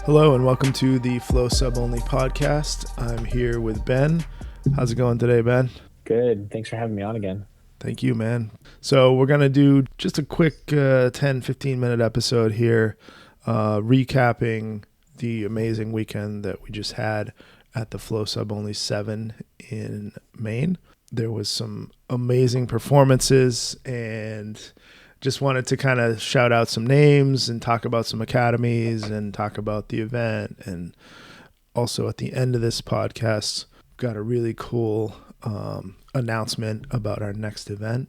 Hello and welcome to the Flow Sub Only podcast. I'm here with Ben. How's it going today, Ben? Good. Thanks for having me on again. Thank you, man. So we're going to do just a quick 10-15 minute episode here, recapping the amazing weekend that we just had at the Flow Sub Only 7 in Maine. There was some amazing performances, and just wanted to kind of shout out some names and talk about some academies and talk about the event. And also at the end of this podcast, got a really cool announcement about our next event.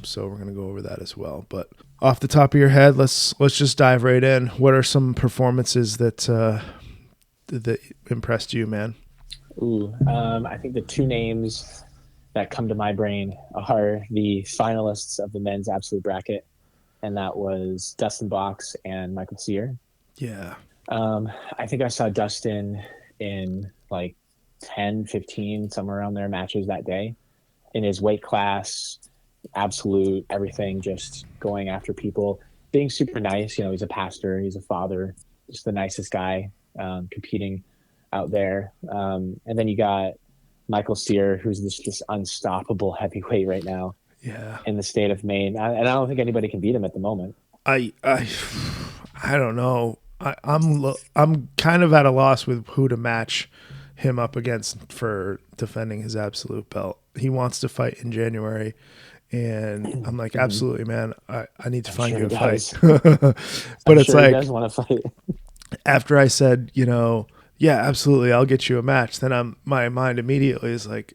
So we're going to go over that as well. But off the top of your head, let's just dive right in. What are some performances that impressed you, man? I think the two names that come to my brain are the finalists of the men's absolute bracket, and that was Dustin Box and Michael Sear. Yeah. I think I saw Dustin in like 10, 15, somewhere around there matches that day in his weight class, absolute everything, just going after people, being super nice. You know, he's a pastor, he's a father, just the nicest guy, competing out there. And then you got Michael Sear, who's this unstoppable heavyweight right now, in the state of Maine, and I don't think anybody can beat him at the moment. I don't know. I'm kind of at a loss with who to match him up against for defending his absolute belt. He wants to fight in January, and I'm like, absolutely, man. I need to find you a fight. But it's like, he does want to fight. After I said, yeah, absolutely, I'll get you a match, then my mind immediately is like,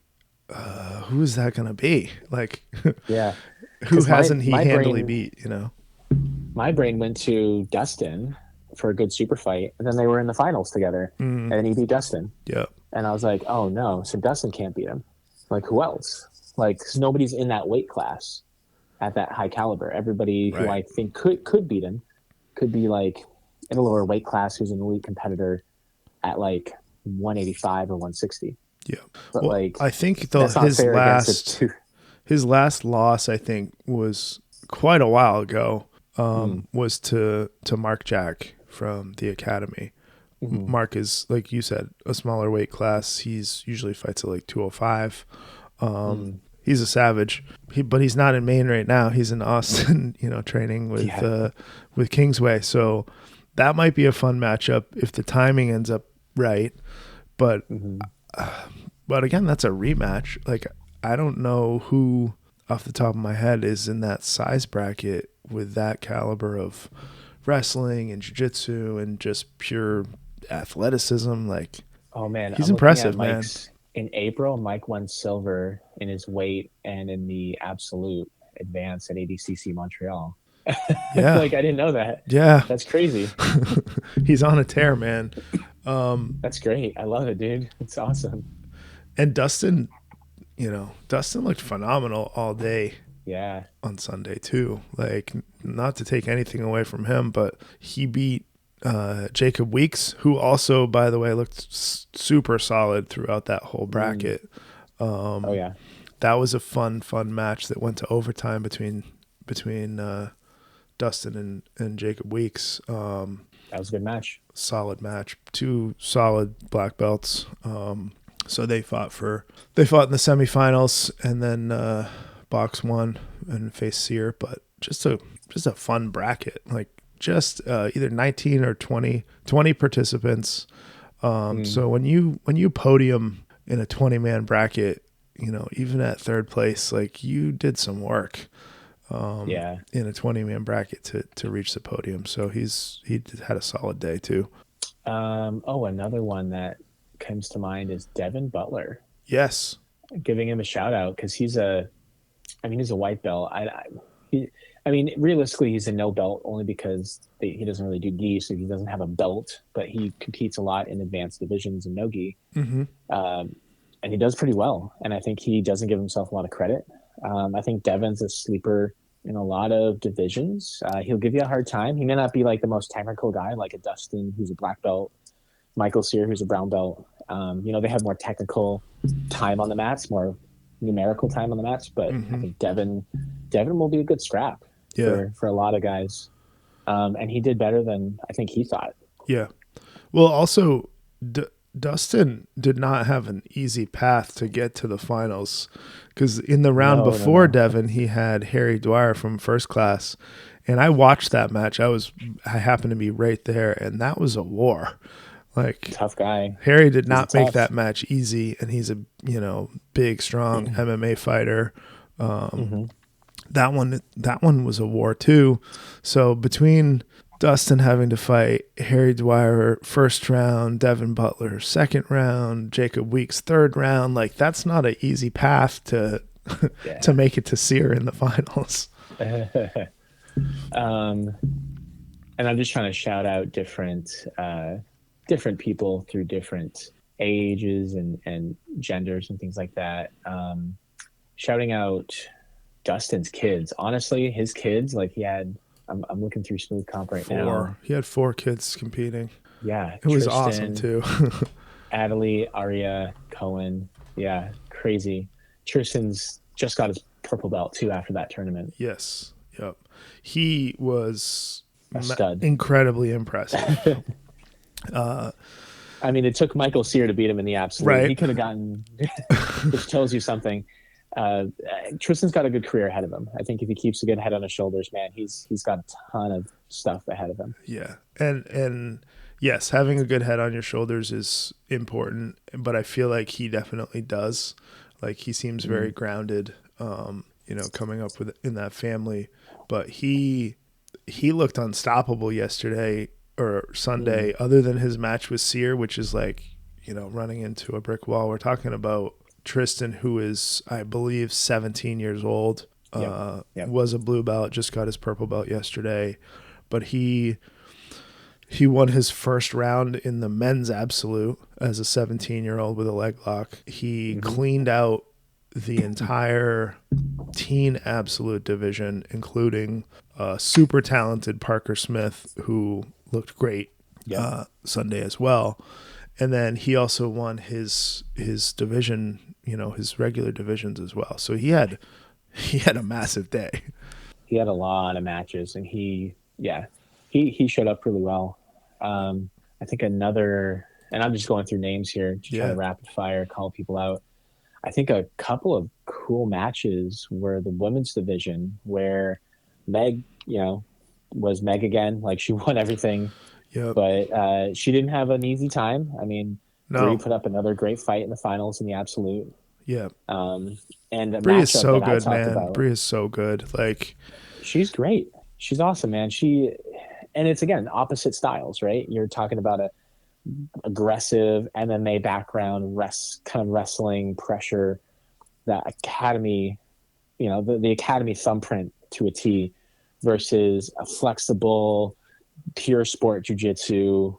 who is that going to be? Like, yeah, who hasn't he handily beat, My brain went to Dustin for a good super fight, and then they were in the finals together, and then he beat Dustin. Yeah. And I was like, oh no, so Dustin can't beat him. Like, who else? Like, 'cause nobody's in that weight class at that high caliber. Everybody who I think could beat him could be like in a lower weight class who's an elite competitor at like 185 or 160. Yeah. But well, like, I think his last loss, I think, was quite a while ago, was to Mark Jack from the Academy. Mm-hmm. Mark is, like you said, a smaller weight class. He's usually fights at like 205. He's a savage, but he's not in Maine right now. He's in Austin, training with Kingsway. So that might be a fun matchup if the timing ends up right. But but again, that's a rematch. Like, I don't know who off the top of my head is in that size bracket with that caliber of wrestling and jiu-jitsu and just pure athleticism. Like, oh man, he's impressive, man. In April, Mike won silver in his weight and in the absolute advance at ADCC Montreal. Yeah. Like, I didn't know that. Yeah. That's crazy. He's on a tear, man. That's great. I love it, dude. It's awesome. And Dustin looked phenomenal all day. Yeah. On Sunday too. Like, not to take anything away from him, but he beat Jacob Weeks, who also, by the way, looked super solid throughout that whole bracket. Oh yeah. That was a fun match that went to overtime between Dustin and Jacob Weeks. That was a good match. Solid match. Two solid black belts. So they fought in the semifinals, and then Box won and faced Sear. But just a fun bracket. Like, just either 19 or 20 participants. So when you podium in a 20-man bracket, even at third place, like, you did some work. In a 20-man bracket to reach the podium. So he had a solid day too. Another one that comes to mind is Devin Butler. Yes. Giving him a shout out, because he's a white belt. Realistically, he's a no belt only because he doesn't really do gi, so he doesn't have a belt, but he competes a lot in advanced divisions and no gi. Mm-hmm. And he does pretty well. And I think he doesn't give himself a lot of credit. I think Devin's a sleeper in a lot of divisions. He'll give you a hard time. He may not be like the most technical guy, like a Dustin, who's a black belt, Michael Sear, who's a brown belt. They have more technical time on the mats, more numerical time on the mats. But I think Devin will be a good scrap Yeah. for a lot of guys. And he did better than I think he thought. Yeah. Well, also, Dustin did not have an easy path to get to the finals, because in the round before Devin, he had Harry Dwyer from First Class, and I watched that match. I happened to be right there, and that was a war. Like, tough guy. Harry did not make that match easy, and he's a big, strong MMA fighter. That one was a war too. So between Dustin having to fight Harry Dwyer first round, Devin Butler second round, Jacob Weeks third round, like that's not an easy path to to make it to Sear in the finals. And I'm just trying to shout out different people through different ages and genders and things like that. Shouting out Dustin's kids. Honestly, his kids, like he had, I'm looking through Smooth Comp right now. He had 4 kids competing. Yeah. It was awesome too. Adelie, Aria, Cohen. Yeah, crazy. Tristan's just got his purple belt too after that tournament. Yes. Yep. He was a stud. Incredibly impressive. I mean, it took Michael Sear to beat him in the absolute. Right. He could have gotten, which tells you something. Tristan's got a good career ahead of him. I think if he keeps a good head on his shoulders, man, he's got a ton of stuff ahead of him. Yeah. And yes, having a good head on your shoulders is important, but I feel like he definitely does. Like he seems very grounded, coming up in that family, but he looked unstoppable yesterday or Sunday, other than his match with Sear, which is like, running into a brick wall. We're talking about Tristan, who is, I believe, 17 years old, was a blue belt, just got his purple belt yesterday, but he won his first round in the men's absolute as a 17-year-old with a leg lock. He cleaned out the entire teen absolute division, including super talented Parker Smith, who looked great Sunday as well. And then he also won his division, his regular divisions as well. So he had a massive day. He had a lot of matches, and he showed up really well. I think another, and I'm just going through names here, just trying to rapid fire call people out. I think a couple of cool matches were the women's division, where Meg, was Meg again. Like she won everything. Yep. But she didn't have an easy time. I mean, Bree put up another great fight in the finals in the absolute. Yeah. And Bree is so good, man. Bree is so good. Like, she's great. She's awesome, man. And it's again opposite styles, right? You're talking about a aggressive MMA background, kind of wrestling pressure, that academy, the academy thumbprint to a T, versus a flexible, pure sport jiu-jitsu,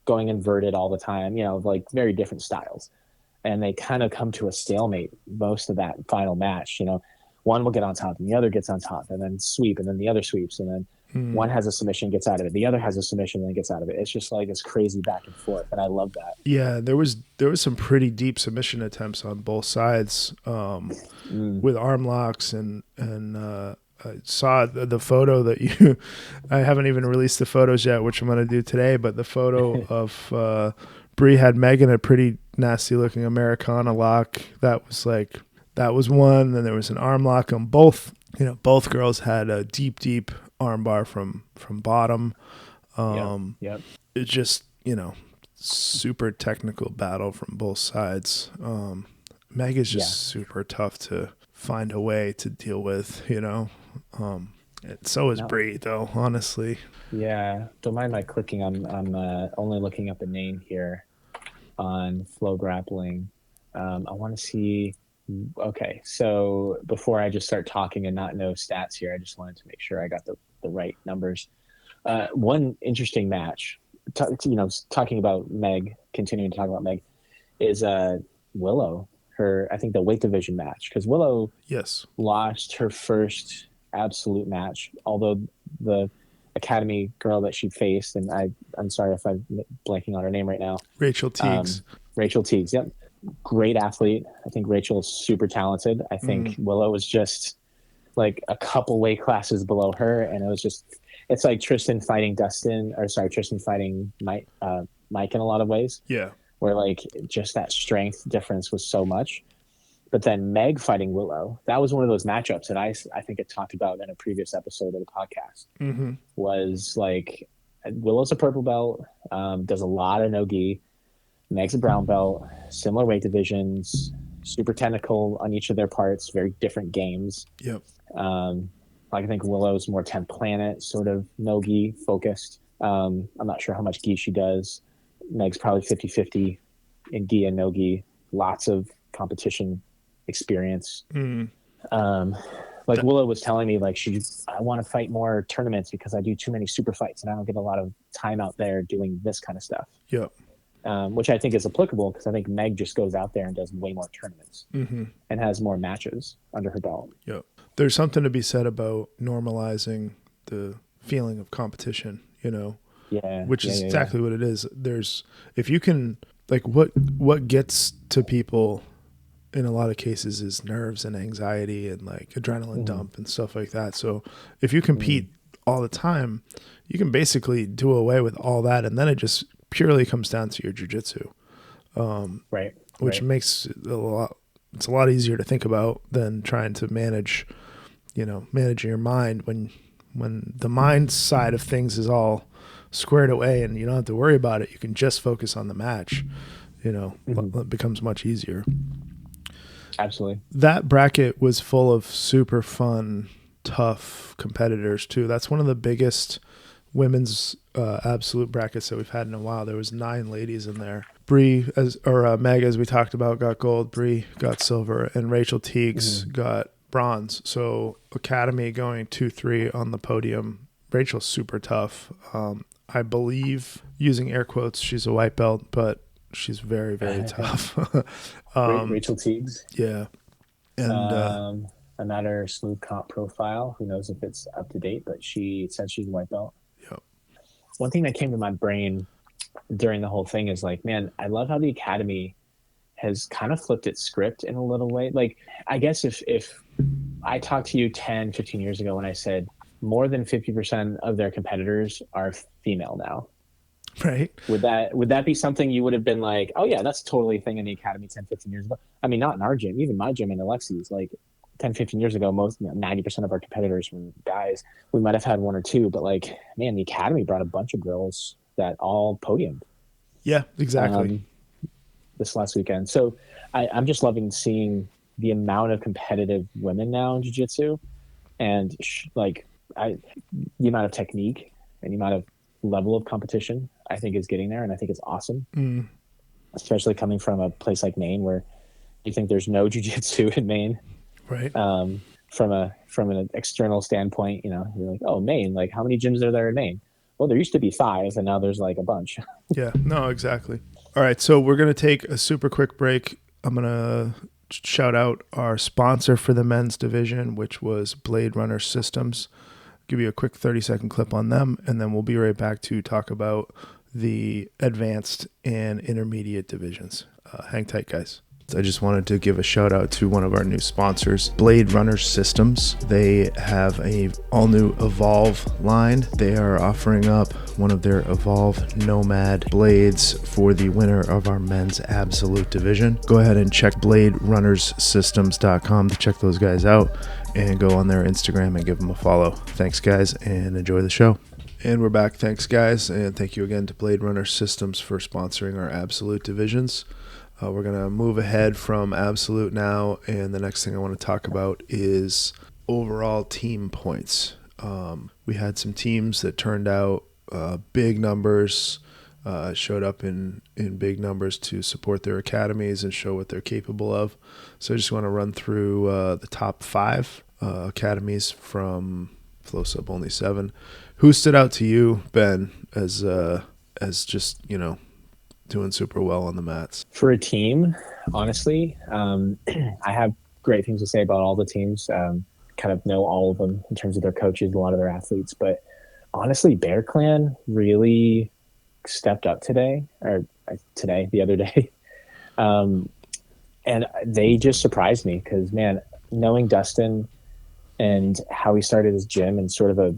going inverted all the time, like very different styles. And they kind of come to a stalemate most of that final match. One will get on top and the other gets on top, and then sweep, and then the other sweeps, and then one has a submission, gets out of it, the other has a submission and then gets out of it. It's just like this crazy back and forth, and I love that. Yeah, there was some pretty deep submission attempts on both sides, with arm locks, and I saw the photo that you I haven't even released the photos yet, which I'm going to do today, but the photo of Bree had Megan a pretty nasty looking Americana lock. That was one. Then there was an arm lock on both. Both girls had a deep arm bar from bottom. Yep. It's just, super technical battle from both sides. Meg is just super tough to find a way to deal with, so is Bree, though, honestly. Yeah, don't mind my clicking. I'm only looking up a name here on Flow Grappling. I want to see. Okay, so before I just start talking and not know stats here, I just wanted to make sure I got the right numbers. One interesting match, talking about Meg, continuing to talk about Meg, is Willow. I think the weight division match, because Willow lost her first absolute match. Although the academy girl that she faced, and I'm sorry if I'm blanking on her name right now. Rachel Teagues. Rachel Teagues. Yep. Great athlete. I think Rachel's super talented. I think Willow was just like a couple weight classes below her, and it's like Tristan fighting Dustin, or sorry, Tristan fighting Mike in a lot of ways. Yeah. Where like just that strength difference was so much. But then Meg fighting Willow, that was one of those matchups that I think I talked about in a previous episode of the podcast. Was like Willow's a purple belt, does a lot of no-gi. Meg's a brown belt, similar weight divisions, super technical on each of their parts, very different games. Yep. Like I think Willow's more 10th Planet, sort of no-gi focused. I'm not sure how much gi she does. Meg's probably 50-50 in gi and no-gi. Lots of competition experience. Like Willow was telling me, like I want to fight more tournaments because I do too many super fights and I don't get a lot of time out there doing this kind of stuff. Yep. Which I think is applicable because I think Meg just goes out there and does way more tournaments and has more matches under her belt. Yep. There's something to be said about normalizing the feeling of competition, you know? Yeah. Which is exactly what it is. If you can, like, what gets to people in a lot of cases is nerves and anxiety and like adrenaline dump and stuff like that. So if you compete all the time, you can basically do away with all that. And then it just purely comes down to your jiu-jitsu. Right. Which makes it it's a lot easier to think about than trying to manage your mind when the mind side of things is all squared away and you don't have to worry about it. You can just focus on the match, it becomes much easier. Absolutely. That bracket was full of super fun, tough competitors too. That's one of the biggest women's absolute brackets that we've had in a while. There was 9 ladies in there. Meg, as we talked about, got gold. Bree got silver, and Rachel Teagues got bronze. So Academy going 2-3 on the podium. Rachel's super tough. I believe, using air quotes, she's a white belt, but she's very, very tough. Rachel Teagues. Yeah. And I'm at her smooth comp profile. Who knows if it's up to date, but she said she's a white belt. Yep. One thing that came to my brain during the whole thing is like, man, I love how the Academy has kind of flipped its script in a little way. Like, I guess if I talked to you 10, 15 years ago when I said more than 50% of their competitors are female now. Right. Would that be something you would have been like, oh yeah, that's totally a thing in the Academy 10, 15 years ago? I mean, not in our gym, even my gym in Alexi's, like 10, 15 years ago, 90% of our competitors were guys. We might have had 1 or 2, but like, man, the Academy brought a bunch of girls that all podiumed. Yeah, exactly. This last weekend. So I'm just loving seeing the amount of competitive women now in jiu-jitsu and the amount of technique and the amount of level of competition I think is getting there. And I think it's awesome, especially coming from a place like Maine where you think there's no jiu-jitsu in Maine. Right. From an external standpoint, you're like, oh, Maine, like how many gyms are there in Maine? Well, there used to be 5 and now there's like a bunch. Yeah, no, exactly. All right. So we're going to take a super quick break. I'm going to shout out our sponsor for the men's division, which was Blade Runner Systems. Give you a quick 30-second clip on them, and then we'll be right back to talk about the advanced and intermediate divisions. Hang tight, guys. I just wanted to give a shout out to one of our new sponsors, Blade Runner Systems. They have a all new Evolve line. They are offering up one of their Evolve Nomad blades for the winner of our men's absolute division. Go ahead and check bladerunnersystems.com to check those guys out and go on their Instagram and give them a follow. Thanks, guys, and enjoy the show. And we're back. Thanks, guys, and thank you again to Blade Runner Systems for sponsoring our absolute divisions. We're going to move ahead from absolute now, and the next thing I want to talk about is overall team points. We had some teams that turned out big numbers, showed up in big numbers to support their academies and show what they're capable of. So I just want to run through the top 5 academies from Flow Sub Only 7. Who stood out to you, Ben, as just, doing super well on the mats? For a team, honestly, I have great things to say about all the teams. kind of know all of them in terms of their coaches, a lot of their athletes. But honestly, Bear Clan really stepped up the other day. And they just surprised me because, man, knowing Dustin and how he started his gym in sort of a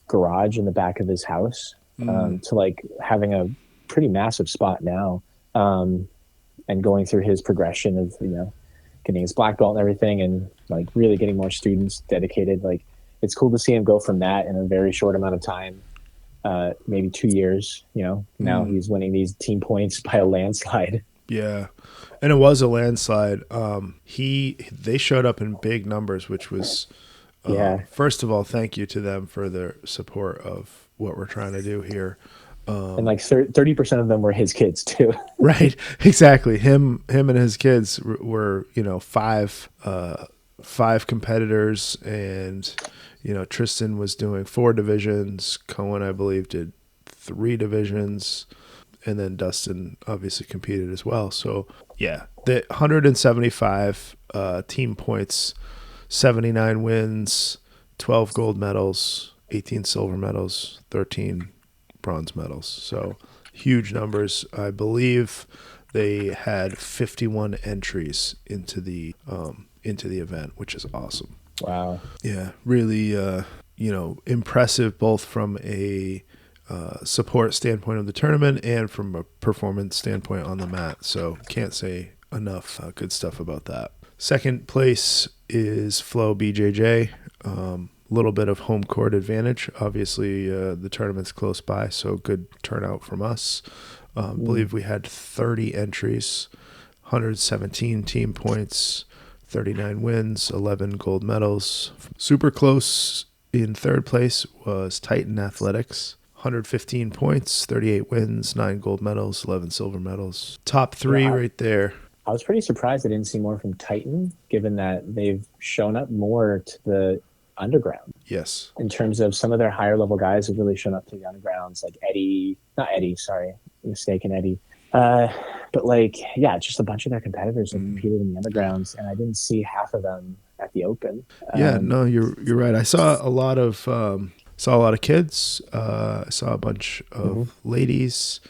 garage in the back of his house, to like having a pretty massive spot now, and going through his progression of, getting his black belt and everything, and like really getting more students dedicated. Like, it's cool to see him go from that in a very short amount of time, maybe 2 years. Now he's winning these team points by a landslide. Yeah, and it was a landslide. They showed up in big numbers, which was first of all, thank you to them for their support of what we're trying to do here. And like 30% of them were his kids too. Right, exactly. Him and his kids were five competitors, and Tristan was doing 4 divisions. Cohen, I believe, did 3 divisions. And then Dustin obviously competed as well. So, yeah, the 175 team points, 79 wins, 12 gold medals, 18 silver medals, 13 bronze medals. So, huge numbers. I believe they had 51 entries into the event, which is awesome. Wow. Yeah, really, impressive both from a support standpoint of the tournament and from a performance standpoint on the mat. So can't say enough good stuff about that. Second place is Flo BJJ. Little bit of home court advantage. Obviously, the tournament's close by, so good turnout from us. I believe we had 30 entries, 117 team points, 39 wins, 11 gold medals. Super close in third place was Titan Athletics. 115 points, 38 wins, 9 gold medals, 11 silver medals. Top 3 right there. I was pretty surprised I didn't see more from Titan, given that they've shown up more to the underground. Yes. In terms of some of their higher level guys have really shown up to the undergrounds, like Eddie. But like, yeah, just a bunch of their competitors have competed in the undergrounds, and I didn't see half of them at the Open. No, you're right. I saw a lot of kids. I saw a bunch of ladies,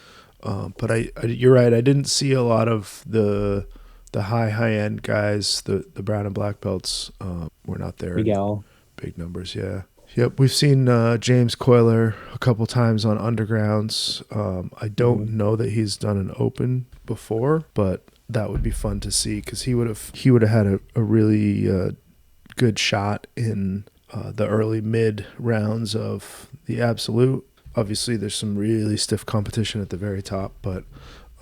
but you're right. I didn't see a lot of the high end guys. The brown and black belts were not there. Miguel. Big numbers, yeah. Yep, we've seen James Coiler a couple times on undergrounds. I don't know that he's done an Open before, but that would be fun to see because he would have had a really good shot in the early mid rounds of the Absolute. Obviously, there's some really stiff competition at the very top, but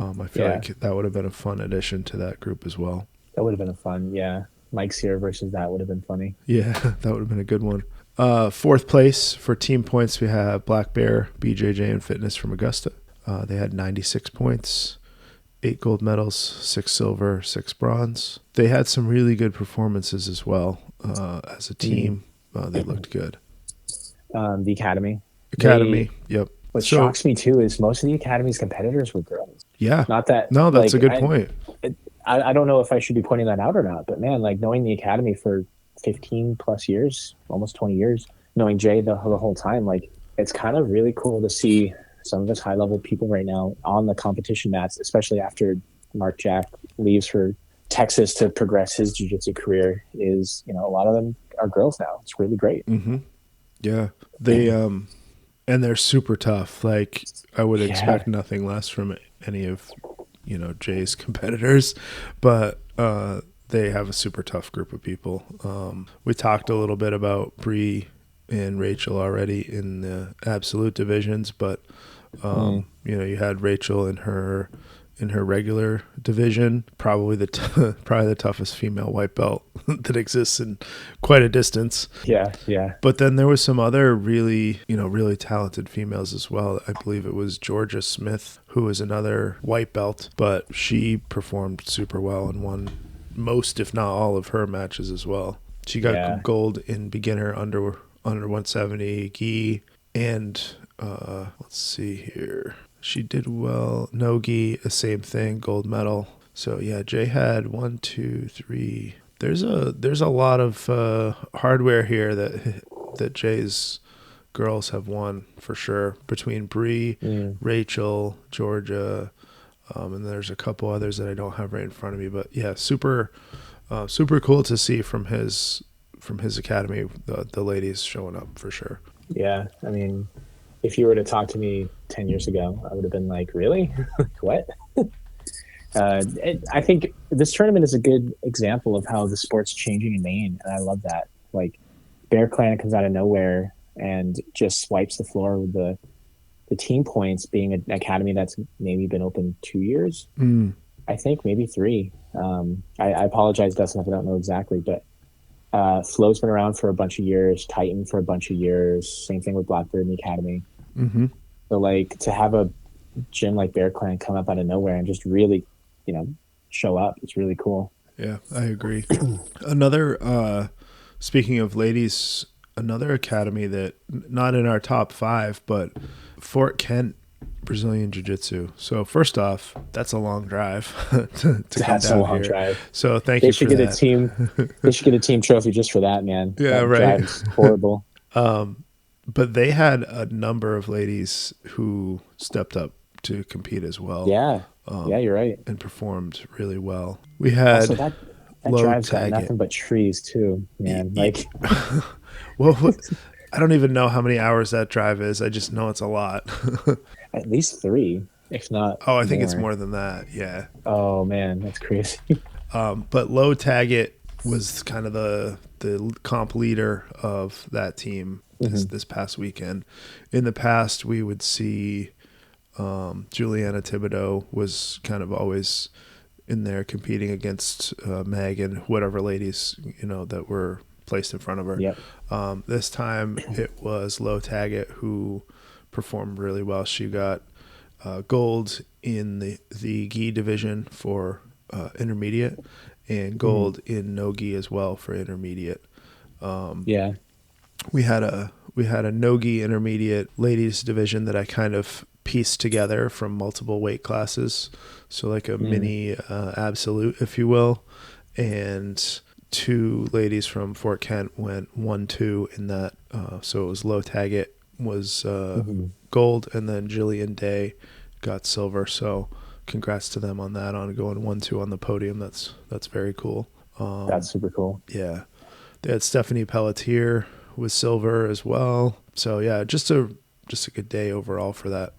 I feel like that would have been a fun addition to that group as well. That would have been a fun, Mike's here versus that would have been funny. Yeah, that would have been a good one. Fourth place for team points, we have Black Bear, BJJ, and Fitness from Augusta. They had 96 points, 8 gold medals, 6 silver, 6 bronze. They had some really good performances as well as a team. They looked good. The Academy. Yep. What shocks me too is most of the Academy's competitors were girls. Yeah. Not that. No, that's a good point. I don't know if I should be pointing that out or not, but man, like knowing the Academy for 15 plus years, almost 20 years, knowing Jay the whole time, like it's kind of really cool to see some of his high level people right now on the competition mats, especially after Mark Jack leaves for Texas to progress his jiu-jitsu career. Is a lot of them are girls now. It's really great. Mm-hmm. Yeah, they and they're super tough. Like I would expect nothing less from any of Jay's competitors, but they have a super tough group of people. We talked a little bit about Bree and Rachel already in the Absolute divisions, but you had Rachel in her regular division, probably the toughest female white belt that exists in quite a distance. Yeah. But then there was some other really talented females as well. I believe it was Georgia Smith, who was another white belt, but she performed super well and won most, if not all, of her matches as well. She got gold in beginner under 170 gi, and let's see here. She did well. No gi, the same thing, gold medal. So yeah, Jay had 1, 2, 3. there's a lot of hardware here that Jay's girls have won for sure, between Bree, Rachel, Georgia, and there's a couple others that I don't have right in front of me. But yeah, super cool to see from his academy, the ladies showing up for sure. Yeah, I mean, if you were to talk to me 10 years ago, I would have been like, really? What? I think this tournament is a good example of how the sport's changing in Maine, and I love that. Like, Bear Clan comes out of nowhere and just swipes the floor with the team points, being an academy that's maybe been open 2 years. I think maybe 3. I apologize, Dustin, if I don't know exactly, but Flow's been around for a bunch of years, Titan for a bunch of years, same thing with Blackbird and the academy. So like, to have a gym like Bear Clan come up out of nowhere and just really, show up, it's really cool. Yeah, I agree. Another speaking of ladies, another academy that not in our top 5, but Fort Kent Brazilian Jiu-Jitsu. So first off, that's a long drive to that's come down a long here. drive. So thank you for that. They should get a team trophy just for that, man. Yeah, that right. Drive's horrible. But they had a number of ladies who stepped up to compete as well. Yeah. Yeah, you're right. And performed really well. We had also, that drive's got nothing but trees too, man. Like, well, I don't even know how many hours that drive is. I just know it's a lot. At least 3, if not. Oh, I think it's more than that. Yeah. Oh man, that's crazy. But Low Taggett was kind of the comp leader of that team this past weekend. In the past, we would see Juliana Thibodeau was kind of always in there competing against Meg and whatever ladies that were placed in front of her. Yep. This time it was Low Taggett who performed really well. She got gold in the gi division for intermediate, and gold in no gi as well for intermediate. Yeah. We had a no gi intermediate ladies division that I kind of pieced together from multiple weight classes, so like a mini absolute, if you will, and 2 ladies from Fort Kent went 1-2 in that. So it was Low Taggett was gold, and then Jillian Day got silver. So congrats to them on that, on going 1-2 on the podium. That's very cool. That's super cool. Yeah, they had Stephanie Pelletier with silver as well. So yeah, just a good day overall for that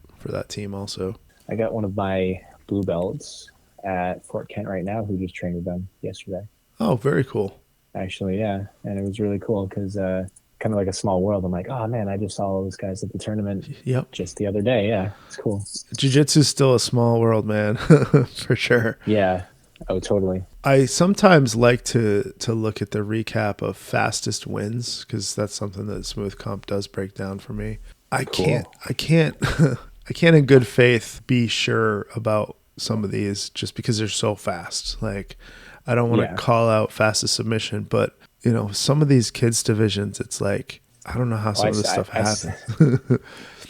team also. I got one of my blue belts at Fort Kent right now who just trained with them yesterday. Oh, very cool. Actually, yeah. And it was really cool because kind of like a small world. I'm like, oh man, I just saw all those guys at the tournament just the other day. Yeah, it's cool. Jiu-Jitsu is still a small world, man, for sure. Yeah. Oh, totally. I sometimes like to look at the recap of fastest wins, because that's something that Smooth Comp does break down for me. I can't in good faith be sure about some of these just because they're so fast. Like, I don't want to call out fastest submission, but some of these kids divisions, it's like, I don't know how some of this stuff happens.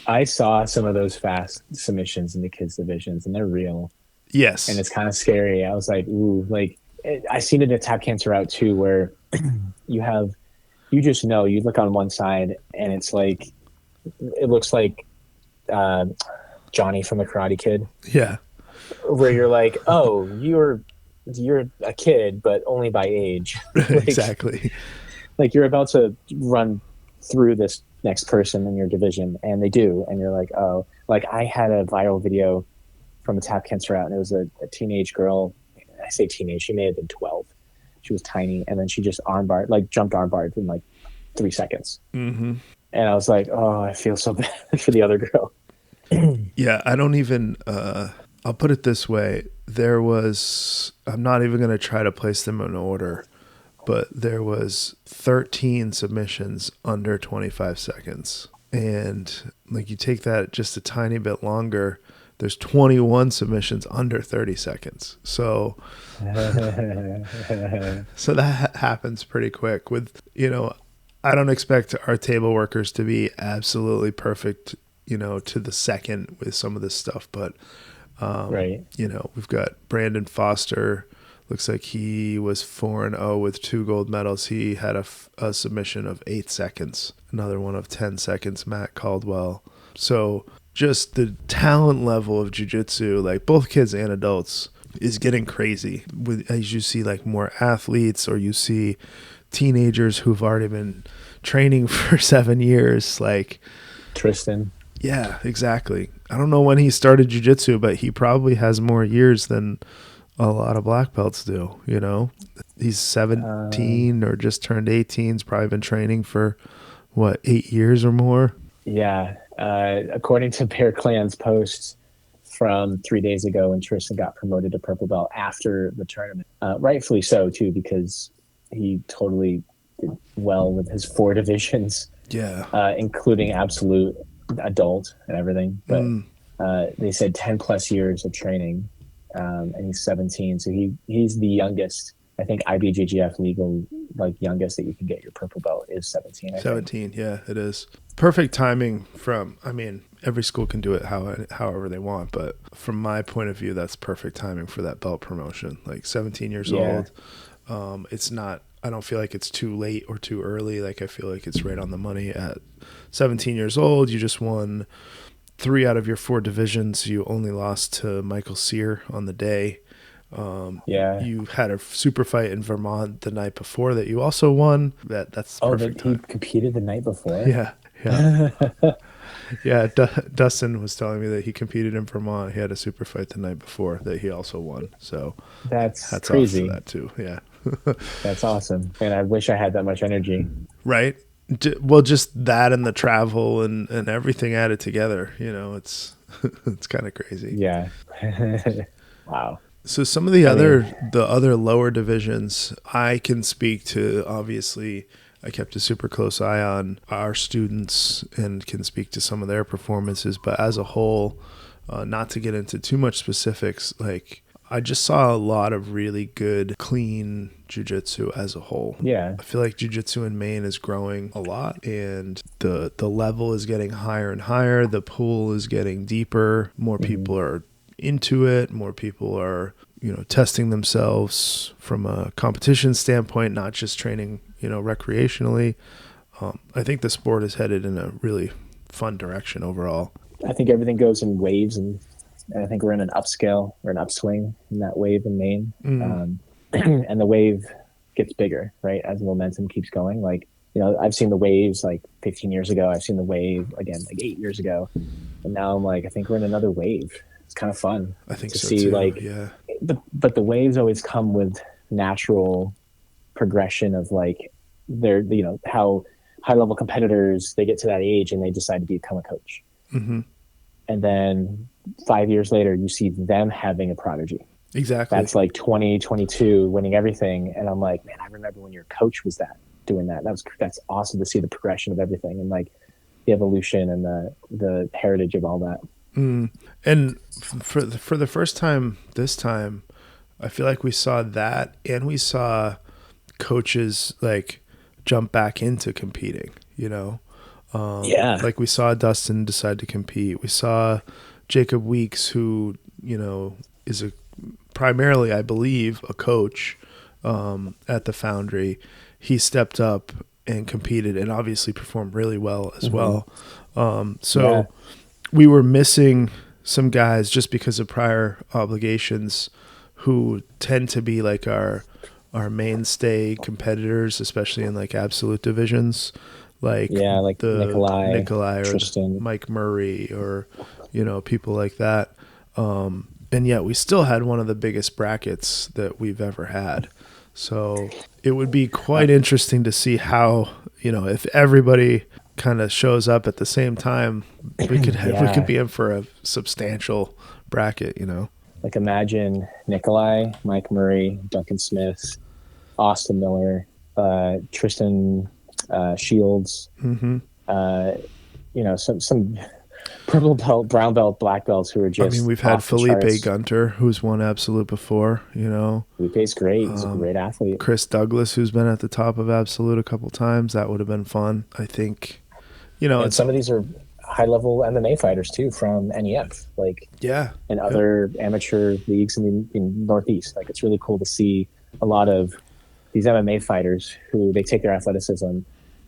I saw some of those fast submissions in the kids divisions, and they're real. Yes. And it's kind of scary. I was like, ooh, like, I seen it at Tap Cancer Out too, where you just know, you look on one side and it's like, it looks like Johnny from the Karate Kid. Yeah. Where you're like, oh, you're a kid, but only by age. Like, exactly. Like, you're about to run through this next person in your division, and they do, and you're like, oh. Like, I had a viral video from a Tap Cancer Out, and it was a teenage girl. I say teenage, she may have been 12. She was tiny, and then she just jumped armbarred in like 3 seconds. Mm-hmm. And I was like, oh, I feel so bad for the other girl. Yeah, I don't even, I'll put it this way. I'm not even going to try to place them in order, but there was 13 submissions under 25 seconds. And like, you take that just a tiny bit longer, there's 21 submissions under 30 seconds. So that happens pretty quick with, I don't expect our table workers to be absolutely perfect, to the second with some of this stuff, but, right. We've got Brandon Foster Looks like he was 4-0 with 2 gold medals. He had a submission of 8 seconds. Another one of 10 seconds, Matt Caldwell. So just the talent level of jiu-jitsu, like both kids and adults, is getting crazy. As you see like more athletes, or you see teenagers who've already been training for 7 years, like Tristan. Yeah, exactly. I don't know when he started jiu-jitsu, but he probably has more years than a lot of black belts do, you know? He's 17 or just turned 18. He's probably been training for, 8 years or more? Yeah. According to Bear Clan's post from 3 days ago, when Tristan got promoted to purple belt after the tournament, rightfully so, too, because he totally did well with his 4 divisions, including absolute adult and everything. But they said 10 plus years of training. And he's 17, so he's the youngest. I think IBJJF legal, like, youngest that you can get your purple belt is 17. 17, yeah, it is. Perfect timing every school can do it however they want, but from my point of view, that's perfect timing for that belt promotion. Like 17 years old. It's not, I don't feel like it's too late or too early. Like, I feel like it's right on the money at 17 years old. You just won 3 out of your 4 divisions. You only lost to Michael Sear on the day. You had a super fight in Vermont the night before that you also won. That's perfect. He competed the night before? Yeah. Dustin was telling me that he competed in Vermont. He had a super fight the night before that he also won. So that's crazy. Off for that too. Yeah. That's awesome. And I wish I had that much energy. Right. Well, just that and the travel and everything added together, it's it's kind of crazy. Yeah. Wow. So some of the other lower divisions I can speak to. Obviously, I kept a super close eye on our students and can speak to some of their performances. But as a whole, not to get into too much specifics, like, I just saw a lot of really good, clean jiu-jitsu as a whole. Yeah. I feel like jiu-jitsu in Maine is growing a lot, and the level is getting higher and higher. The pool is getting deeper. More people are into it. More people are, testing themselves from a competition standpoint, not just training, recreationally. I think the sport is headed in a really fun direction overall. I think everything goes in waves, and I think we're in an upscale or an upswing in that wave in Maine. And the wave gets bigger, right, as the momentum keeps going. Like, I've seen the waves like 15 years ago. I've seen the wave again like 8 years ago. And now I'm like, I think we're in another wave. It's kind of fun. I think to so see, too. Like, yeah. But the waves always come with natural progression of, like, they're, how high level competitors, they get to that age and they decide to become a coach. Mm-hmm. And then 5 years later, you see them having a prodigy. Exactly. That's like 2022 winning everything. And I'm like, man, I remember when your coach was doing that. That's awesome to see the progression of everything and, like, the evolution and the heritage of all that. And for the first time this time, I feel like we saw that, and we saw coaches like jump back into competing, like we saw Dustin decide to compete. We saw Jacob Weeks, who, is primarily, I believe, a coach at the Foundry. He stepped up and competed and obviously performed really well as well. We were missing some guys just because of prior obligations who tend to be like our mainstay competitors, especially in like absolute divisions, like the Nikolai or Tristan. Mike Murray or people like that. And yet we still had one of the biggest brackets that we've ever had. So it would be quite interesting to see how, if everybody kind of shows up at the same time, we could be in for a substantial bracket, Like, imagine Nikolai, Mike Murray, Duncan Smith, Austin Miller, Tristan Shields, some purple belt, brown belt, black belts who are just. We've had Felipe Gunter, who's won absolute before. Felipe's great. He's a great athlete. Chris Douglas, who's been at the top of absolute a couple times. That would have been fun. I think. And some of these are high level MMA fighters too from NEF, like, Yeah. and Yep. other amateur leagues in Northeast. Like, it's really cool to see a lot of these MMA fighters who they take their athleticism,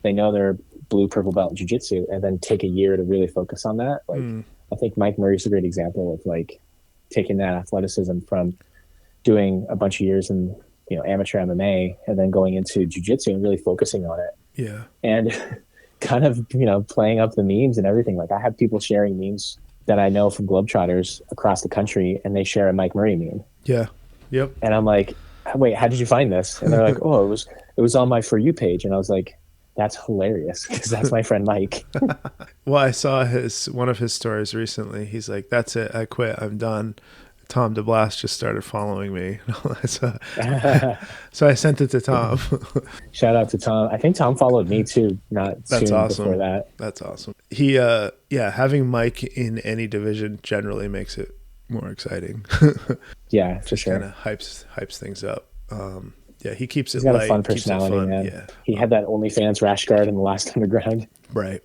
they know they're blue, purple belt in jiu-jitsu, and then take a year to really focus on that. Like, I think Mike Murray's a great example of like taking that athleticism from doing a bunch of years in, amateur MMA and then going into jiu-jitsu and really focusing on it. Yeah. And kind of, playing up the memes and everything. Like, I have people sharing memes that I know from Globetrotters across the country, and they share a Mike Murray meme. Yeah. Yep. And I'm like, wait, how did you find this? And they're like, oh, it was on my For You page. And I was like, that's hilarious, because that's my friend Mike. Well, I saw one of his stories recently. He's like, "That's it. I quit. I'm done." Tom DeBlas just started following me. So I sent it to Tom. Shout out to Tom. I think Tom followed me too, not That's soon awesome. before that. That's awesome. He, yeah, having Mike in any division generally makes it more exciting. Yeah, for sure. Kind of hypes things up. Yeah, he keeps it He's got light, a fun keeps it personality, fun. man. Yeah. He had that OnlyFans rash guard in the last underground. Right.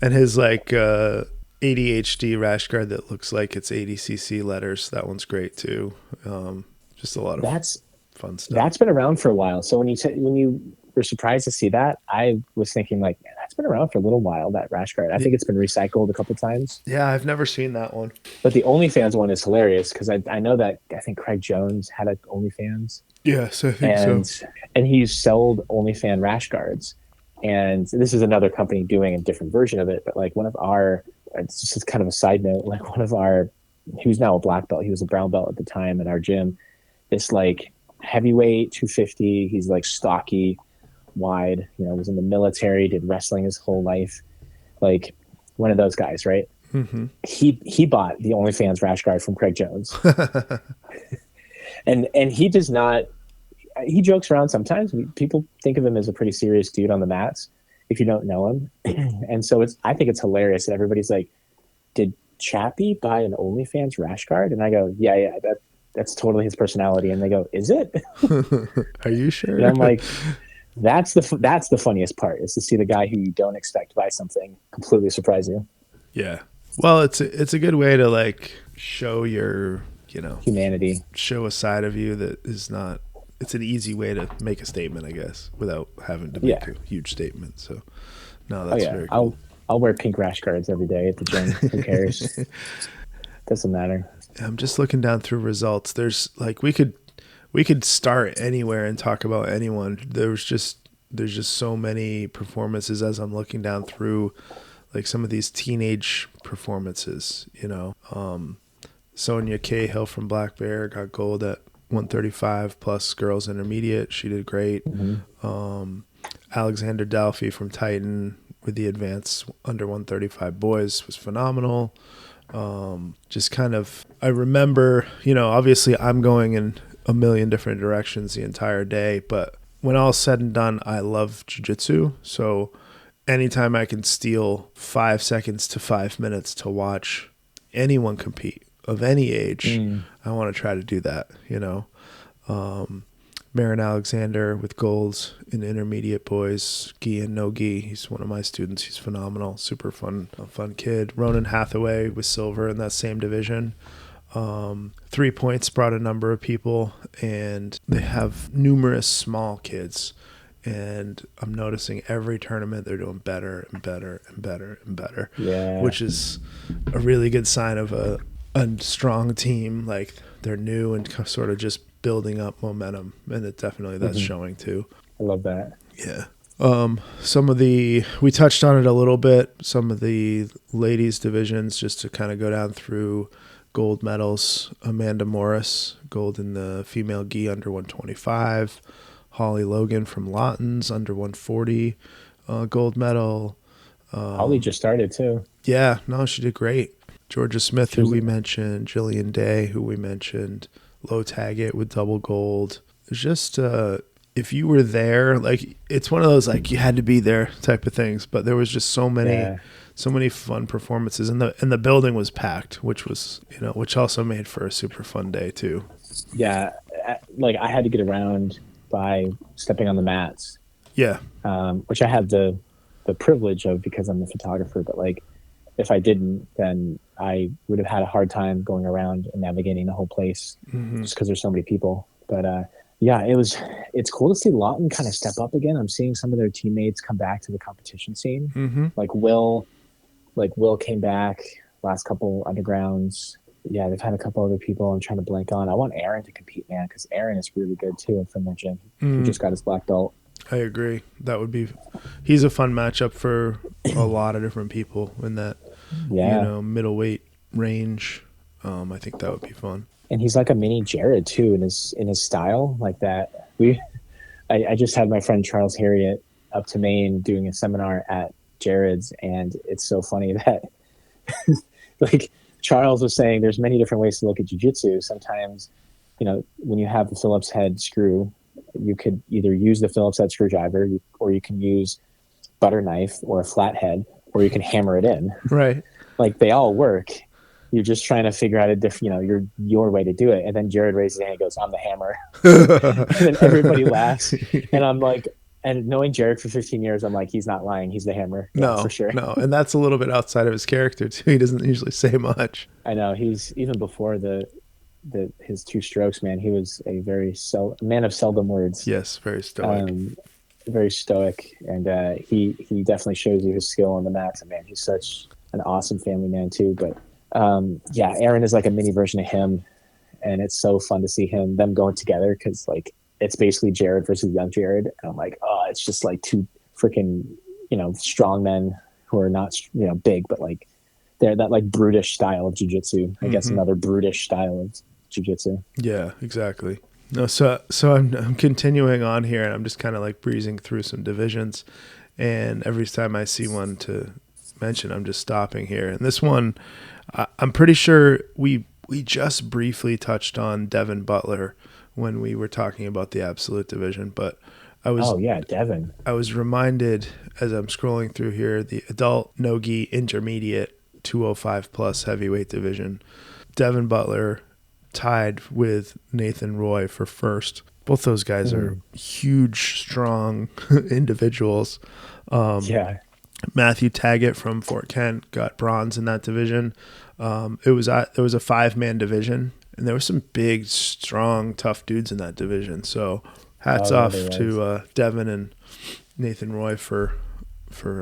And his like ADHD rash guard that looks like it's ADCC letters. That one's great too. Just a lot of fun stuff. That's been around for a while. So when you were surprised to see that, I was thinking like, man, that's been around for a little while, that rash guard. I think it's been recycled a couple times. Yeah, I've never seen that one. But the OnlyFans one is hilarious because I know that I think Craig Jones had an OnlyFans. Yes, I think so. And he's sold OnlyFans rash guards. And this is another company doing a different version of it. But like it's just kind of a side note, like he was now a black belt. He was a brown belt at the time at our gym. This like heavyweight 250. He's like stocky, wide, was in the military, did wrestling his whole life. Like one of those guys, right? Mm-hmm. He bought the OnlyFans rash guard from Craig Jones. and he does not, he jokes around sometimes. People think of him as a pretty serious dude on the mats if you don't know him. And so I think it's hilarious that everybody's like, did Chappie buy an OnlyFans rash guard? And I go, yeah, that's totally his personality. And they go, is it? Are you sure? And I'm like, that's the funniest part, is to see the guy who you don't expect to buy something completely surprise you. Yeah. Well, it's a good way to like show your, humanity, show a side of you that is not. It's an easy way to make a statement, I guess, without having to make a huge statement. So, no, that's very cool. I'll wear pink rash guards every day at the gym. Who cares? Doesn't matter. I'm just looking down through results. There's like we could start anywhere and talk about anyone. There's just so many performances as I'm looking down through like some of these teenage performances, Sonia Cahill from Black Bear got gold at 135 plus girls intermediate. She did great. Mm-hmm. Alexander Dalfi from Titan with the advanced under 135 boys was phenomenal. Just kind of, I remember, obviously I'm going in a million different directions the entire day, but when all's said and done, I love jiu-jitsu. So anytime I can steal 5 seconds to 5 minutes to watch anyone compete of any age, I want to try to do that, Marin Alexander with golds in intermediate boys, gi and no gi. He's one of my students. He's phenomenal, super fun kid. Ronan Hathaway with silver in that same division. 3 points brought a number of people, and they have numerous small kids. And I'm noticing every tournament they're doing better and better and better and better, which is a really good sign of a strong team. Like they're new and sort of just building up momentum, and it definitely that's showing too. I love that. Yeah. We touched on it a little bit, some of the ladies divisions, just to kind of go down through gold medals. Amanda Morris, gold in the female gi under 125. Holly Logan from Lawton's under 140, gold medal. Holly just started too. Yeah, no, she did great. Georgia Smith, who we mentioned, Jillian Day, who we mentioned, Low Taggett with double gold. It's just, if you were there, like it's one of those like you had to be there type of things. But there was just so many fun performances, and the building was packed, which was which also made for a super fun day too. Yeah, like I had to get around by stepping on the mats. Yeah, which I had the privilege of because I'm a photographer. But like if I didn't, then I would have had a hard time going around and navigating the whole place just because there's so many people. But yeah, it's cool to see Lawton kind of step up again. I'm seeing some of their teammates come back to the competition scene. Will came back last couple undergrounds. Yeah, they've had a couple other people I'm trying to blank on. I want Aaron to compete, man, because Aaron is really good too from their gym. He just got his black belt. I agree. He's a fun matchup for a lot of different people in that, middleweight range. I think that would be fun. And he's like a mini Jared too in his style like that. I just had my friend Charles Harriet up to Maine doing a seminar at Jared's, and it's so funny that like Charles was saying there's many different ways to look at jiu-jitsu. Sometimes, when you have the Phillips head screw, you could either use the Phillips head screwdriver or you can use butter knife or a flathead, or you can hammer it in. Right. Like they all work. You're just trying to figure out a different, your way to do it. And then Jared raises his hand and goes, "I'm the hammer." And then everybody laughs. And I'm like, and knowing Jared for 15 years, I'm like, he's not lying. He's the hammer. No, for sure. No. And that's a little bit outside of his character too. He doesn't usually say much. I know. He's even before his two strokes, man, he was a man of seldom words. Yes. Very stoic. Very stoic. And he definitely shows you his skill on the mats. And man, he's such an awesome family man too. But Aaron is like a mini version of him, and it's so fun to see them going together because like it's basically Jared versus young Jared, and I'm like, oh, it's just like two freaking strong men who are not big, but like they're that like brutish style of jiu-jitsu. I guess another brutish style of jiu-jitsu. Yeah, exactly. No, so I'm continuing on here, and I'm just kind of like breezing through some divisions, and every time I see one to mention, I'm just stopping here. And this one, I'm pretty sure we just briefly touched on Devin Butler when we were talking about the absolute division, but Devin. I was reminded as I'm scrolling through here, the adult no-gi intermediate 205 plus heavyweight division, Devin Butler tied with Nathan Roy for first. Both those guys are huge, strong individuals. Matthew Taggett from Fort Kent got bronze in that division. It was a 5-man division, and there were some big, strong, tough dudes in that division. So hats off to Devin and Nathan Roy for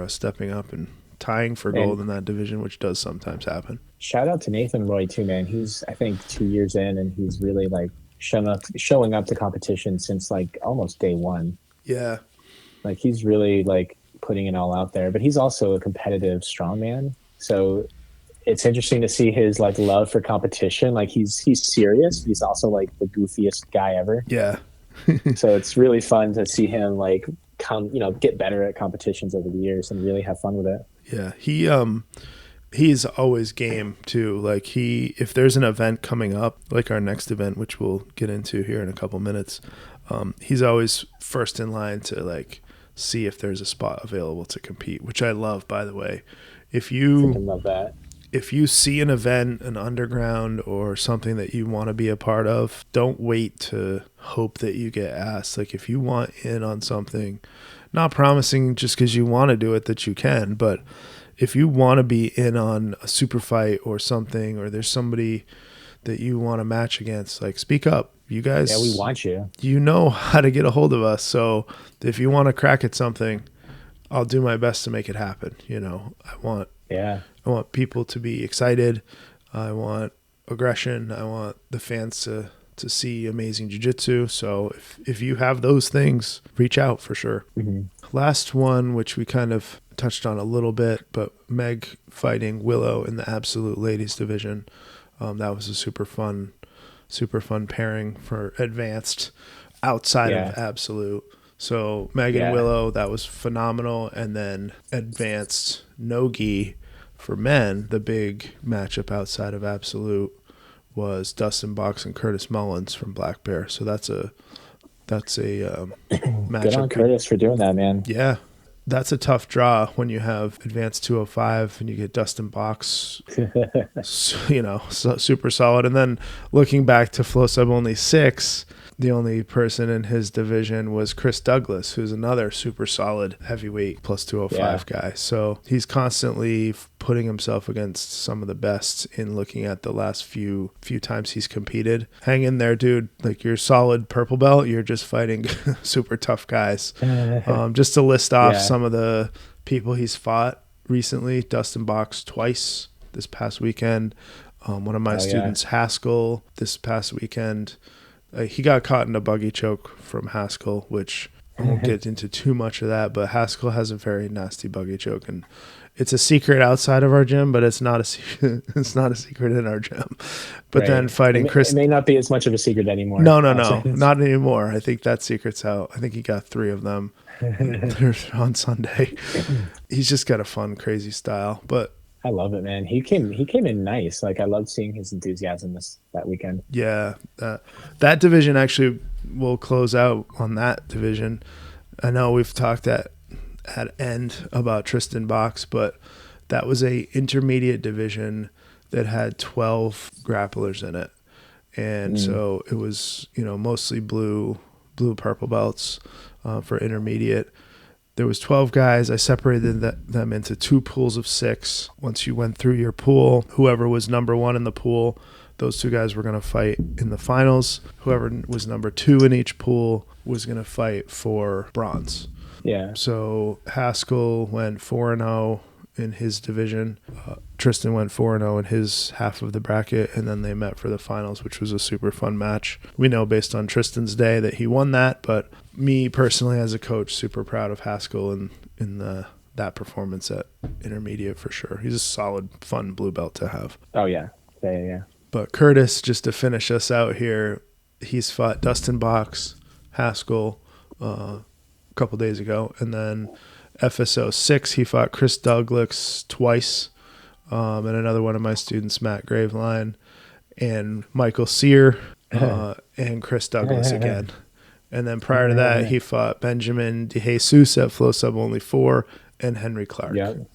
stepping up and tying for gold in that division, which does sometimes happen. Shout out to Nathan Roy too, man. He's I think 2 years in, and he's really like showing up to competition since like almost day one. Yeah, like he's really like putting it all out there, but he's also a competitive strongman. So it's interesting to see his like love for competition. Like he's serious, but he's also like the goofiest guy ever. Yeah. So it's really fun to see him like get better at competitions over the years and really have fun with it. Yeah. He's always game too. Like if there's an event coming up, like our next event, which we'll get into here in a couple minutes, he's always first in line to like see if there's a spot available to compete, which I love, by the way. If you love that. If you see an event, an underground or something that you want to be a part of, don't wait to hope that you get asked. Like if you want in on something, not promising just because you want to do it that you can, but if you want to be in on a super fight or something, or there's somebody that you want to match against, like speak up. You guys, we want you. You know how to get a hold of us. So if you want to crack at something, I'll do my best to make it happen. I want people to be excited. I want aggression. I want the fans to see amazing jiu-jitsu. So if you have those things, reach out for sure. Last one, which we kind of touched on a little bit, but Meg fighting Willow in the absolute ladies division. That was a super fun pairing for advanced outside of absolute. So Meg and Willow, that was phenomenal. And then advanced no-gi for men, the big matchup outside of absolute was Dustin Box and Curtis Mullins from Black Bear. So that's a matchup. Good on Curtis for doing that, man. Yeah. That's a tough draw when you have advanced 205 and you get Dustin Box, super solid. And then looking back to Flow Sub Only 6, The only person in his division was Chris Douglas, who's another super solid heavyweight plus 205 guy. So he's constantly putting himself against some of the best in looking at the last few times he's competed. Hang in there, dude. Like, you're solid purple belt. You're just fighting super tough guys. Just to list off some of the people he's fought recently: Dustin Box twice this past weekend. One of my students, Haskell, this past weekend. He got caught in a buggy choke from Haskell, which I won't get into too much of that, but Haskell has a very nasty buggy choke, and it's a secret outside of our gym, but it's not a secret. It's not a secret in our gym. But then fighting Chris, it may not be as much of a secret anymore. No, not anymore. I think that secret's out. I think he got 3 of them on Sunday. He's just got a fun, crazy style, but I love it, man. He came in nice. Like, I loved seeing his enthusiasm that weekend. Yeah, that division actually will close out on that division. I know we've talked at end about Tristan Box, but that was a intermediate division that had 12 grapplers in it, and so it was mostly blue purple belts for intermediate. There was 12 guys. I separated them into 2 pools of 6. Once you went through your pool, whoever was number 1 in the pool, those 2 guys were going to fight in the finals. Whoever was number 2 in each pool was going to fight for bronze. Yeah. So Haskell went 4-0 in his division. Tristan went 4-0 in his half of the bracket, and then they met for the finals, which was a super fun match. We know based on Tristan's day that he won that, but me personally as a coach, super proud of Haskell in that performance at intermediate for sure. He's a solid, fun blue belt to have. Oh, yeah. Yeah. But Curtis, just to finish us out here, he's fought Dustin Box, Haskell a couple days ago, and then FSO 6, he fought Chris Douglas twice, and another one of my students, Matt Graveline, and Michael Sear, and Chris Douglas again. And then prior to that, he fought Benjamin DeJesus at Flow Sub Only 4 and Henry Clark. Yep.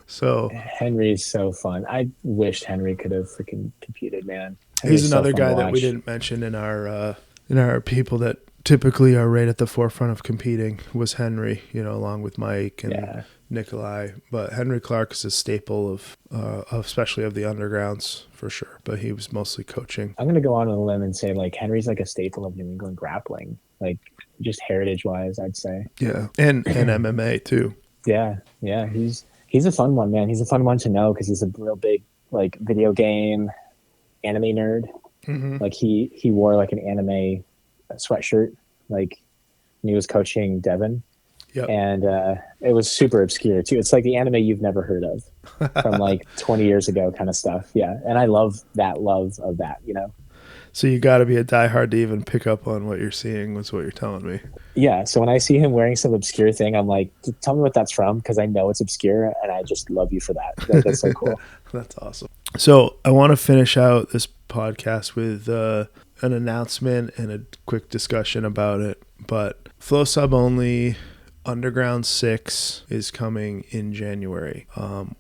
So Henry's so fun. I wished Henry could have freaking competed, man. He's another guy that we didn't mention in our people that typically are right at the forefront of competing was Henry, along with Mike and Nikolai. But Henry Clark is a staple of especially of the undergrounds for sure. But he was mostly coaching. I'm going to go on a limb and say, like, Henry's like a staple of New England grappling, like, just heritage-wise, I'd say. Yeah, and MMA too. Yeah. He's a fun one, man. He's a fun one to know because he's a real big, like, video game anime nerd. Mm-hmm. Like, he wore, like, an anime sweatshirt, like, when he was coaching Devin. Yep. And it was super obscure too. It's like the anime you've never heard of from like 20 years ago kind of stuff. Yeah. And I love of that, So you got to be a diehard to even pick up on what you're seeing, was what you're telling me. Yeah. So when I see him wearing some obscure thing, I'm like, tell me what that's from, because I know it's obscure, and I just love you for that. That's so cool. That's awesome. So I want to finish out this podcast with an announcement and a quick discussion about it. But Flow Sub Only Underground 6 is coming in January.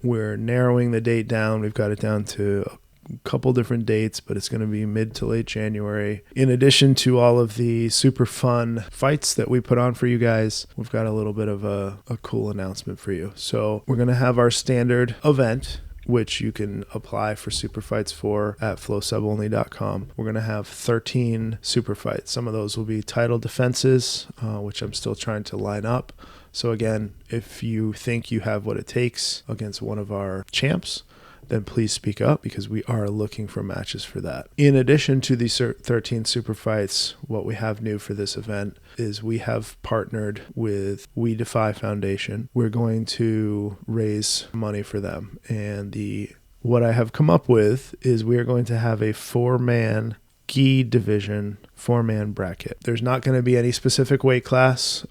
We're narrowing the date down. We've got it down to a couple different dates, but it's going to be mid to late January. In addition to all of the super fun fights that we put on for you guys, we've got a little bit of a cool announcement for you. So we're going to have our standard event, which you can apply for super fights for at flowsubonly.com. We're going to have 13 super fights. Some of those will be title defenses, which I'm still trying to line up. So again, if you think you have what it takes against one of our champs, then please speak up, because we are looking for matches for that. In addition to these 13 super fights, what we have new for this event is we have partnered with We Defy Foundation. We're going to raise money for them. And what I have come up with is we are going to have a 4-man gi division, 4-man bracket. There's not going to be any specific weight class.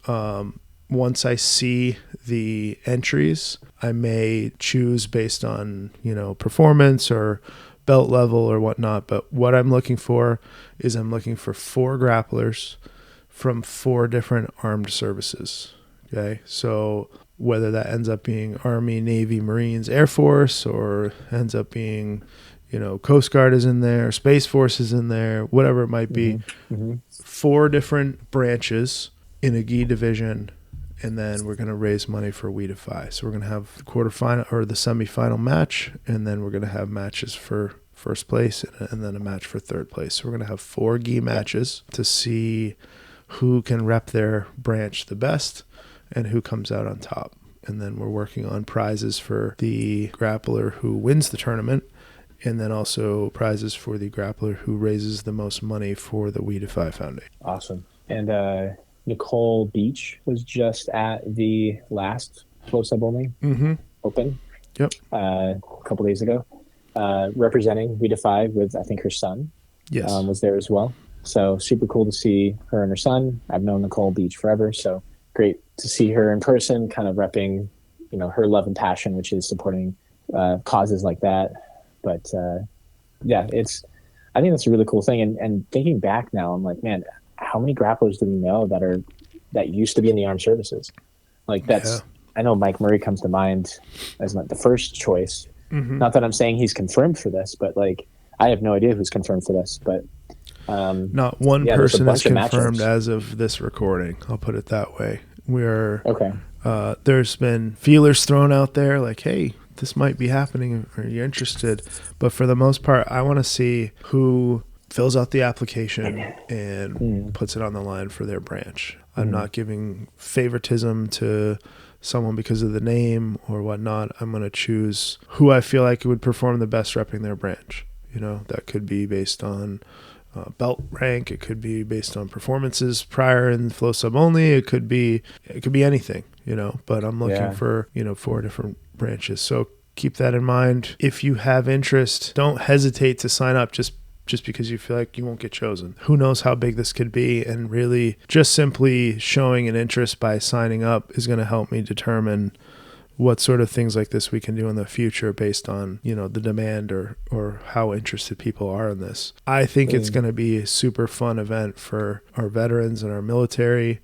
Once I see the entries, I may choose based on, performance or belt level or whatnot. But what I'm looking for is I'm looking for 4 grapplers from 4 different armed services. Okay. So whether that ends up being Army, Navy, Marines, Air Force, or ends up being, Coast Guard is in there, Space Force is in there, whatever it might be. Mm-hmm. 4 different branches in a gi division, and then we're going to raise money for We Defy. So we're going to have the quarterfinal or the semifinal match, and then we're going to have matches for first place and then a match for third place. So we're going to have 4 gi matches to see who can rep their branch the best and who comes out on top. And then we're working on prizes for the grappler who wins the tournament, and then also prizes for the grappler who raises the most money for the We Defy Foundation. Awesome. And Nicole Beach was just at the last Flow Sub Only Open. Yep. A couple days ago, representing We Defy with, I think, her son. Yes. Was there as well. So super cool to see her and her son. I've known Nicole Beach forever, so great to see her in person, kind of repping, her love and passion, which is supporting causes like that. But I think that's a really cool thing. And thinking back now, I'm like, man, how many grapplers do we know that used to be in the armed services? Like I know Mike Murray comes to mind as the first choice. Mm-hmm. Not that I'm saying he's confirmed for this, but like I have no idea who's confirmed for this. But not one person is confirmed as of this recording. I'll put it that way. There's been feelers thrown out there like, hey, this might be happening. Are you interested? But for the most part, I want to see who fills out the application and puts it on the line for their branch. I'm not giving favoritism to someone because of the name or whatnot. I'm going to choose who I feel like would perform the best repping their branch. That could be based on belt rank. It could be based on performances prior in Flow Sub Only. It could be anything, but I'm looking for, 4 different branches. So keep that in mind. If you have interest, don't hesitate to sign up just because you feel like you won't get chosen. Who knows how big this could be, and really just simply showing an interest by signing up is going to help me determine what sort of things like this we can do in the future based on, the demand or how interested people are in this. I think it's going to be a super fun event for our veterans and our military.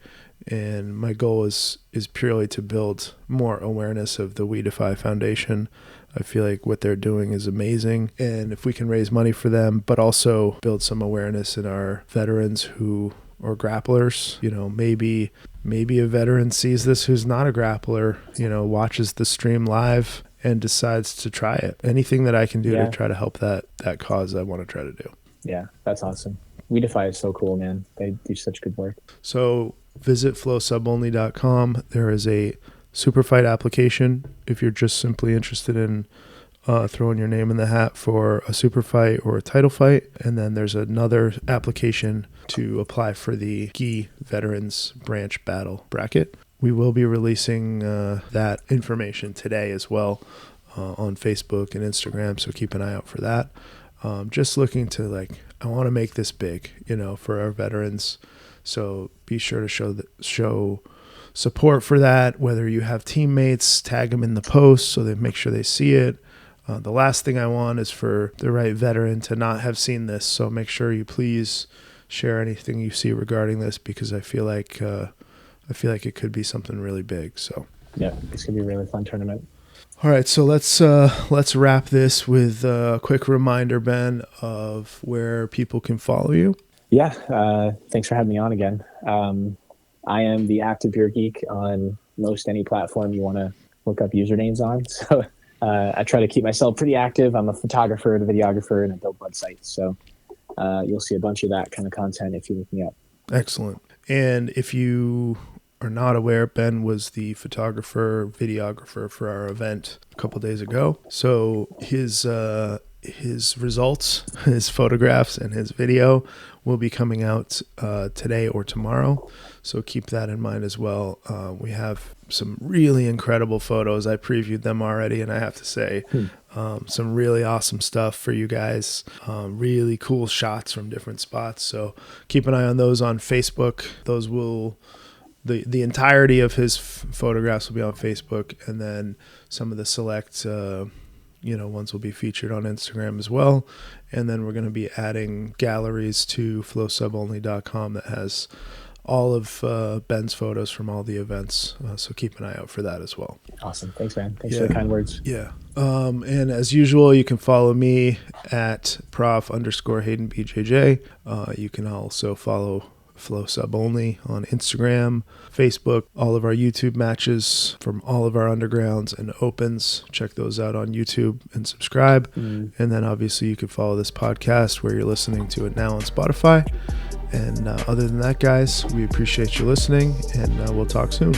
And my goal is purely to build more awareness of the We Defy Foundation. I feel like what they're doing is amazing. And if we can raise money for them, but also build some awareness in our veterans or grapplers, maybe a veteran sees this who's not a grappler, watches the stream live and decides to try it. Anything that I can do to try to help that cause, I want to try to do. Yeah, that's awesome. We Defy is so cool, man. They do such good work. So visit flowsubonly.com. There is a super fight application if you're just simply interested in throwing your name in the hat for a super fight or a title fight. And then there's another application to apply for the gi veterans branch battle bracket. We will be releasing that information today as well on Facebook and Instagram, so keep an eye out for that. Just looking to I want to make this big, for our veterans. So be sure to show support for that, whether you have teammates, tag them in the post so they make sure they see it. The last thing I want is for the right veteran to not have seen this. So make sure you please share anything you see regarding this, because I feel like it could be something really big. So yeah, this could be a really fun tournament. All right, so let's wrap this with a quick reminder, Ben, of where people can follow you. Yeah, thanks for having me on again. I am the Active Beer Geek on most any platform you want to look up usernames on. So I try to keep myself pretty active. I'm a photographer and a videographer, and I build websites. So you'll see a bunch of that kind of content if you look me up. Excellent. And if you are not aware, Ben was the photographer, videographer for our event a couple days ago. So his results, his photographs, and his video will be coming out today or tomorrow. So keep that in mind as well. We have some really incredible photos. I previewed them already, and I have to say, some really awesome stuff for you guys. Really cool shots from different spots. So keep an eye on those on Facebook. Those will... The entirety of his photographs will be on Facebook, and then some of the select ones will be featured on Instagram as well. And then we're going to be adding galleries to flowsubonly.com that has all of Ben's photos from all the events. So keep an eye out for that as well. Awesome. Thanks, man. Thanks for the kind words. Yeah. And as usual, you can follow me at prof_Hayden BJJ. You can also follow Flow Sub Only on Instagram, Facebook, all of our YouTube matches from all of our undergrounds and opens. Check those out on YouTube and subscribe. And then obviously you can follow this podcast where you're listening to it now on Spotify. And other than that, guys, we appreciate you listening, and we'll talk soon.